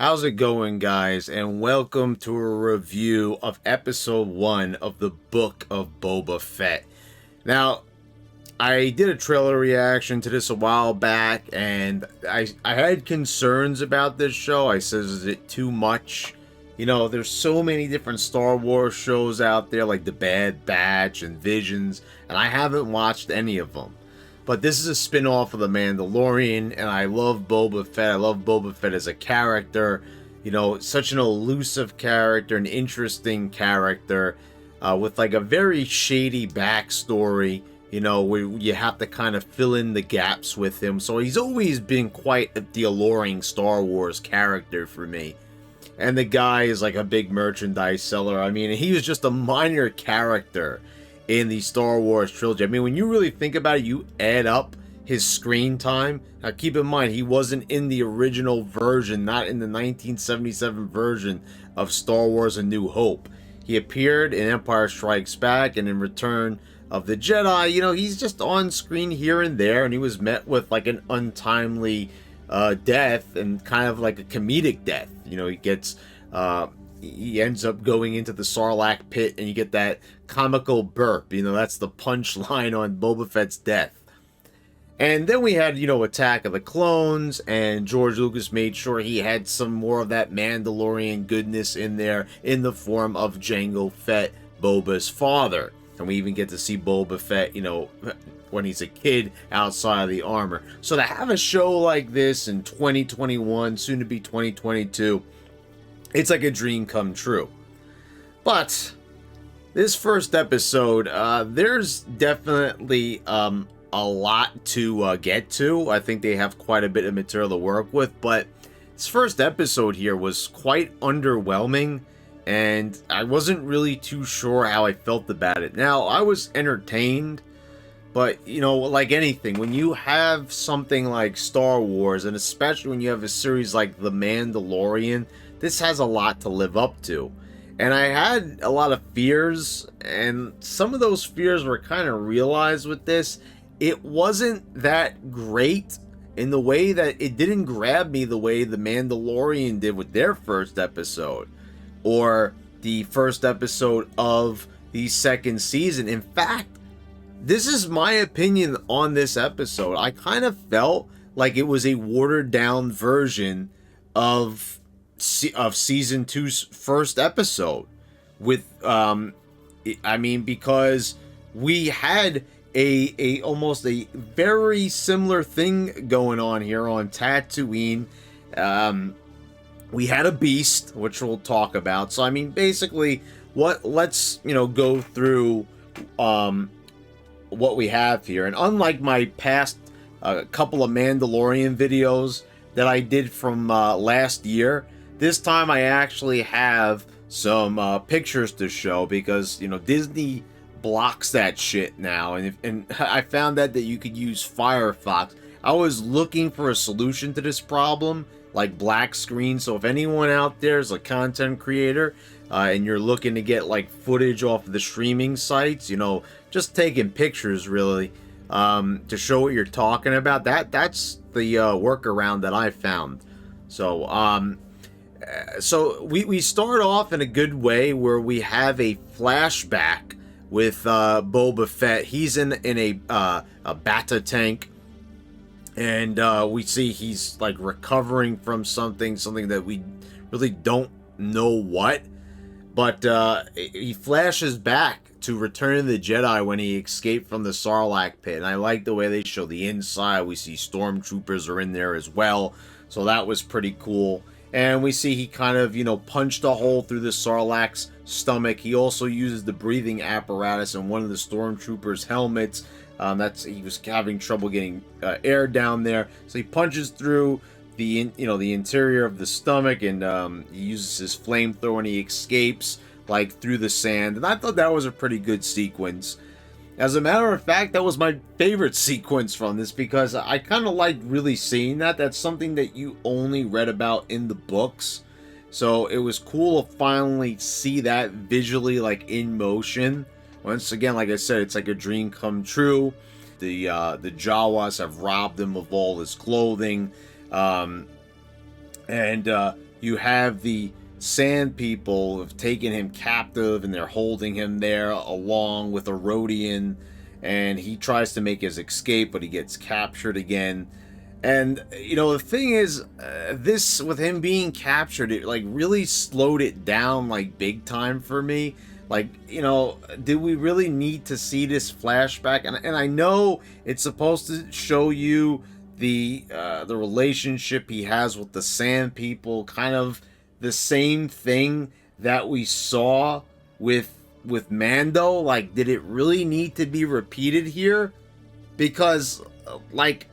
How's it going, guys? And welcome to a review of episode 1 of the Book of Boba Fett. Now, I did a trailer reaction to this a while back, and I had concerns about this show. I said, is it too much? You know, there's so many different Star Wars shows out there, like The Bad Batch and Visions, and I haven't watched any of them. But this is a spin-off of The Mandalorian, and I love Boba Fett. I love Boba Fett as a character. You know, such an elusive character, an interesting character, with like a very shady backstory, you know, where you have to kind of fill in the gaps with him. So he's always been quite the alluring Star Wars character for me. And the guy is like a big merchandise seller. I mean, he was just a minor character in the Star Wars trilogy. I mean, when you really think about it, you add up his screen time. Now, keep in mind, he wasn't in the original version, not in the 1977 version of Star Wars A New Hope. He appeared in Empire Strikes Back and in Return of the Jedi. You know, he's just on screen here and there, and he was met with like an untimely death, and kind of like a comedic death. You know, he ends up going into the Sarlacc pit, and you get that comical burp. You know, that's the punchline on Boba Fett's death. And then we had, you know, Attack of the Clones, and George Lucas made sure he had some more of that Mandalorian goodness in there in the form of Jango Fett, Boba's father. And we even get to see Boba Fett, you know, when he's a kid outside of the armor. So to have a show like this in 2021, soon to be 2022, it's like a dream come true. But this first episode, there's definitely a lot to get to. I think they have quite a bit of material to work with, but this first episode here was quite underwhelming, and I wasn't really too sure how I felt about it. Now, I was entertained, but, you know, like anything, when you have something like Star Wars, and especially when you have a series like The Mandalorian, this has a lot to live up to. And I had a lot of fears, and some of those fears were kind of realized with this. It wasn't that great in the way that it didn't grab me the way The Mandalorian did with their first episode, or the first episode of the second season. In fact, this is my opinion on this episode. I kind of felt like it was a watered down version of season 2's first episode, with I mean, because we had a almost a very similar thing going on here on Tatooine. We had a beast, which we'll talk about. So I mean, basically, let's, you know, go through what we have here. And unlike my past couple of Mandalorian videos that I did from last year, this time I actually have some pictures to show, because, you know, Disney blocks that shit now, and I found out that you could use Firefox. I was looking for a solution to this problem, like black screen. So if anyone out there is a content creator, and you're looking to get like footage off of the streaming sites, you know, just taking pictures really, to show what you're talking about, that's the workaround that I found. So so we start off in a good way, where we have a flashback with Boba Fett. He's in a Bata tank, and we see he's like recovering from something that we really don't know what. But he flashes back to Return of the Jedi when he escaped from the Sarlacc pit, and I like the way they show the inside. We see stormtroopers are in there as well, so that was pretty cool. And we see he kind of, you know, punched a hole through the Sarlacc's stomach. He also uses the breathing apparatus in one of the stormtroopers' helmets. He was having trouble getting air down there, so he punches through the interior of the stomach, and he uses his flamethrower, and he escapes like through the sand. And I thought that was a pretty good sequence. As a matter of fact, that was my favorite sequence from this, because I kind of liked really seeing that. That's something that you only read about in the books. So it was cool to finally see that visually, like in motion. Once again, like I said, it's like a dream come true. The Jawas have robbed him of all his clothing. And you have the Sand People have taken him captive, and they're holding him there along with a Rodian, and he tries to make his escape, but he gets captured again. And, you know, the thing is, this, with him being captured, it, like, really slowed it down, like, big time for me. Like, you know, did we really need to see this flashback? And I know it's supposed to show you the relationship he has with the Sand People, kind of the same thing that we saw with Mando. Like, did it really need to be repeated here? Because, like,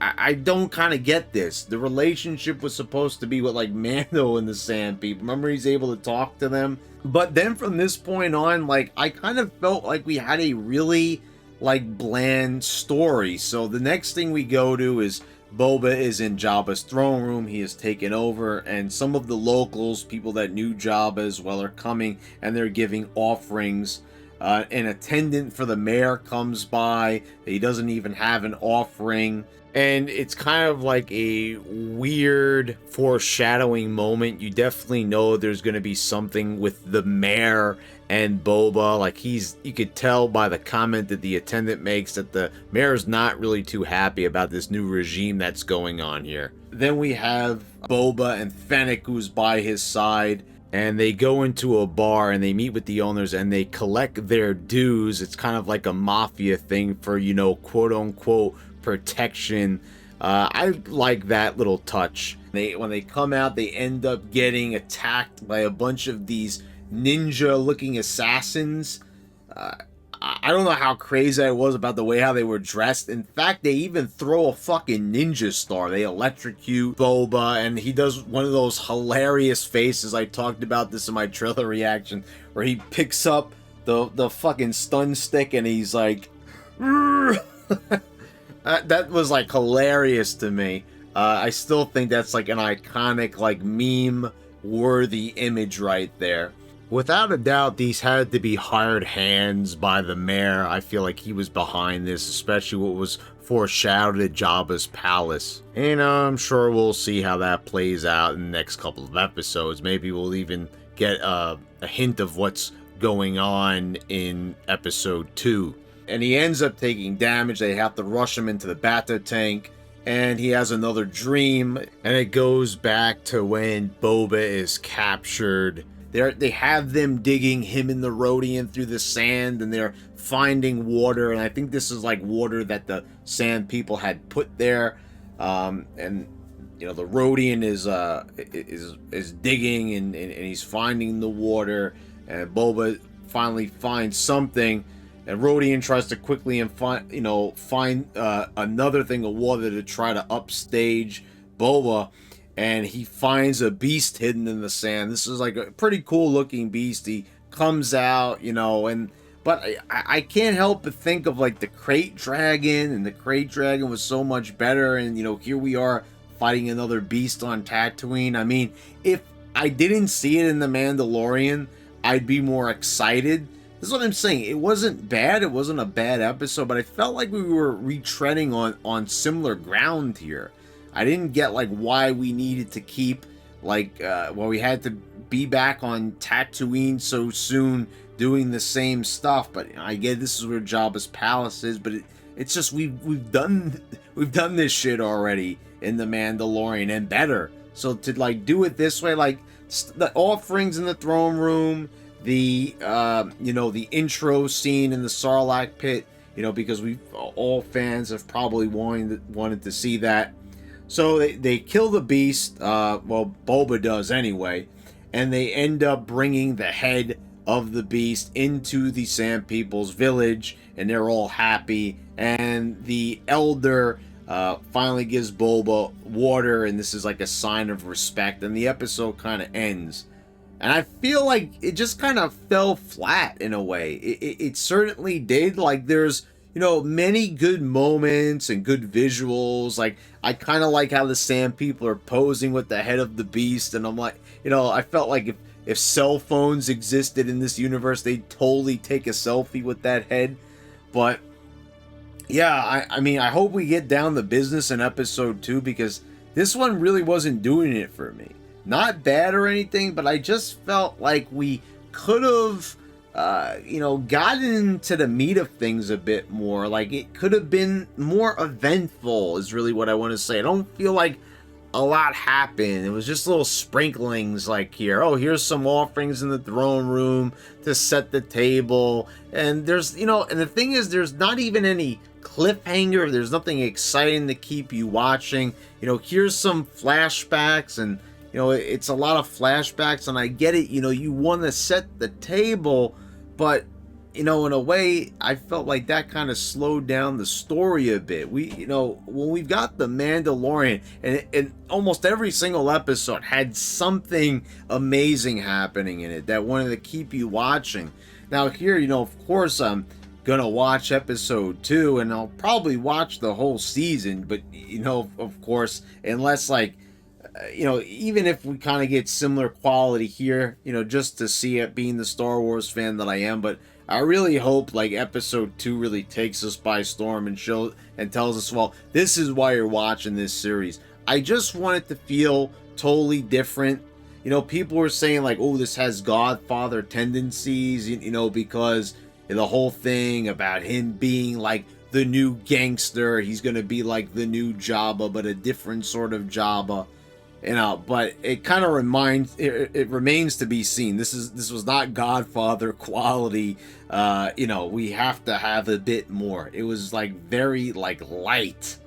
I don't kind of get this. The relationship was supposed to be with, like, Mando and the Sand People. Remember, he's able to talk to them. But then from this point on, like, I kind of felt like we had a really, like, bland story. So the next thing we go to is Boba is in Jabba's throne room. He is taken over, and some of the locals, people that knew Jabba as well, are coming, and they're giving offerings. An attendant for the mayor comes by. He doesn't even have an offering. And it's kind of like a weird foreshadowing moment. You definitely know there's going to be something with the mayor and Boba. Like, you could tell by the comment that the attendant makes that the mayor's not really too happy about this new regime that's going on here. Then we have Boba and Fennec, who's by his side. And they go into a bar and they meet with the owners and they collect their dues. It's kind of like a mafia thing for, you know, quote unquote protection. I like that little touch. When they come out, they end up getting attacked by a bunch of these ninja looking assassins. I don't know how crazy I was about the way how they were dressed. In fact, they even throw a fucking ninja star. They electrocute Boba, and he does one of those hilarious faces. I talked about this in my trailer reaction, where he picks up the fucking stun stick and he's like, that was like hilarious to me. I still think that's like an iconic, like, meme worthy image right there. Without a doubt, these had to be hired hands by the mayor. I feel like he was behind this, especially what was foreshadowed at Jabba's palace. And I'm sure we'll see how that plays out in the next couple of episodes. Maybe we'll even get a hint of what's going on in episode 2. And he ends up taking damage. They have to rush him into the battle tank. And he has another dream. And it goes back to when Boba is captured. They have them digging him and the Rodian through the sand, and they're finding water, and I think this is like water that the Sand People had put there. And you know, the Rodian is digging and he's finding the water, and Boba finally finds something, and Rodian tries to quickly find another thing of water to try to upstage Boba. And he finds a beast hidden in the sand. This is like a pretty cool looking beast. He comes out, you know, but I can't help but think of like the Crate Dragon, and the Crate Dragon was so much better. And, you know, here we are fighting another beast on Tatooine. I mean, if I didn't see it in The Mandalorian, I'd be more excited. This is what I'm saying. It wasn't bad. It wasn't a bad episode, but I felt like we were retreading on similar ground here. I didn't get like why we needed to keep we had to be back on Tatooine so soon doing the same stuff. But I get this is where Jabba's palace is, but it's just we've done this shit already in The Mandalorian, and better. So to like do it this way, like the offerings in the throne room, the the intro scene in the Sarlacc pit, you know, because we all fans have probably wanted to see that. So they kill the beast, Boba does anyway, and they end up bringing the head of the beast into the Sand People's village, and they're all happy, and the elder finally gives Boba water, and this is like a sign of respect, and the episode kind of ends. And I feel like it just kind of fell flat in a way. It certainly did. Like, there's, you know, many good moments and good visuals. Like, I kind of like how the Sand People are posing with the head of the beast, and I'm like, you know, I felt like if cell phones existed in this universe, they'd totally take a selfie with that head. But yeah, I mean, I hope we get down to business in episode 2, because this one really wasn't doing it for me. not bad or anything, but I just felt like we could have, gotten into the meat of things a bit more. Like, it could have been more eventful, is really what I want to say. I don't feel like a lot happened. It was just little sprinklings, like here. Oh, here's some offerings in the throne room to set the table. And there's, and the thing is, there's not even any cliffhanger. There's nothing exciting to keep you watching. Here's some flashbacks, and it's a lot of flashbacks, and I get it. You want to set the table, but in a way, I felt like that kind of slowed down the story a bit. When we've got the Mandalorian, and almost every single episode had something amazing happening in it that wanted to keep you watching. Now here, of course, I'm gonna watch episode 2, and I'll probably watch the whole season, but of course, unless even if we kind of get similar quality here, just to see it, being the Star Wars fan that I am. But I really hope episode 2 really takes us by storm and tells us, well, this is why you're watching this series. I just want it to feel totally different. People were saying oh, this has Godfather tendencies, because the whole thing about him being the new gangster, he's gonna be the new Jabba, but a different sort of Jabba. But it kind of it remains to be seen. This was not Godfather quality. We have to have a bit more. It was very light,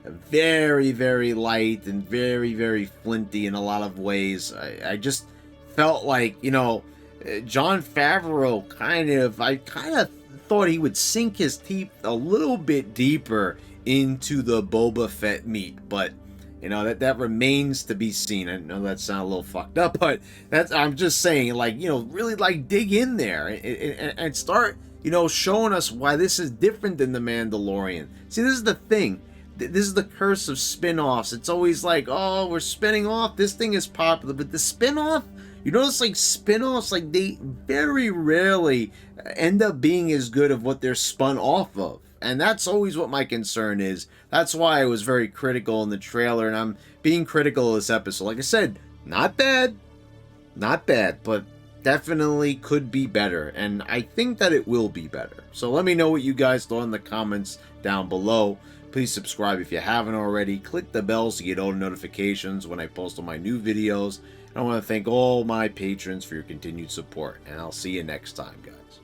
very, very light, and very, very flinty in a lot of ways. I just felt Jon Favreau I kind of thought he would sink his teeth a little bit deeper into the Boba Fett meat, but that remains to be seen. I know that sounds a little fucked up, but I'm just saying, really dig in there and start, showing us why this is different than The Mandalorian. See, this is the thing. This is the curse of spin-offs. It's always oh, we're spinning off. This thing is popular, but the spin-off, notice spin-offs, they very rarely end up being as good of what they're spun off of. And that's always what my concern is. That's why I was very critical in the trailer, and I'm being critical of this episode. Like I said, not bad, but definitely could be better, and I think that it will be better. So let me know what you guys thought in the comments down below. Please subscribe if you haven't already. Click the bell so you get all the notifications when I post on my new videos. And I want to thank all my patrons for your continued support, and I'll see you next time, guys.